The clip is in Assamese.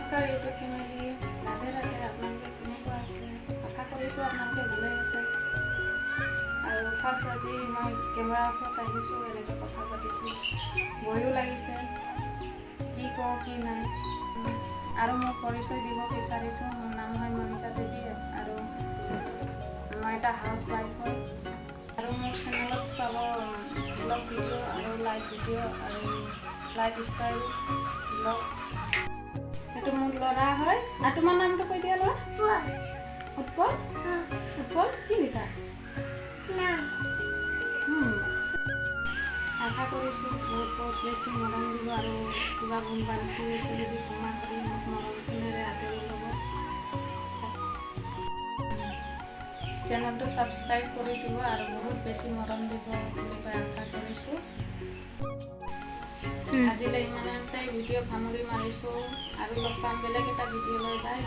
নমস্কাৰ ইউটিউব ফেমিলি, ৰাধে ৰাধে। আপোনালোকে কেনেকুৱা আছে? আশা কৰিছোঁ আপোনালোকে ভালে আছে। আৰু ফাৰ্ষ্ট আজি মই কেমেৰাৰ ওচৰত আহিছোঁ, এনেকৈ কথা পাতিছোঁ, ভয়ো লাগিছে, কি কওঁ কি নাই। আৰু মই পৰিচয় দিব বিচাৰিছোঁ। মোৰ নাম হয় মনিকা দেৱী আৰু মই এটা হাউচ ৱাইফ হয়। আৰু মোৰ চেনেলত চাব ব্লগ ভিডিঅ' আৰু লাইভ ভিডিঅ' আৰু লাইফ ষ্টাইল ব্লগ। এইটো মোৰ ল'ৰা হয়। আৰু তোমাৰ নামটো কৈ দিয়া ল'ৰা। উৎপল। উৎপল কি লিখা? আশা কৰিছোঁ বহুত বেছি মৰম দিব আৰু কিবা ভুল বান্ধি হৈছে যদি ক্ষমা কৰি মোক মৰম চেনেৰে আদৰি ল'ব। চেনেলটো ছাবস্ক্ৰাইব কৰি দিব আৰু বহুত বেছি মৰম দিব বুলি কৈ আশা কৰিছোঁ। আজিলৈ ইমানতে ভিডিঅ' সামৰি মাৰিছোঁ আৰু লগ পাম বেলেগ এটা ভিডিঅ' লৈ। বাই।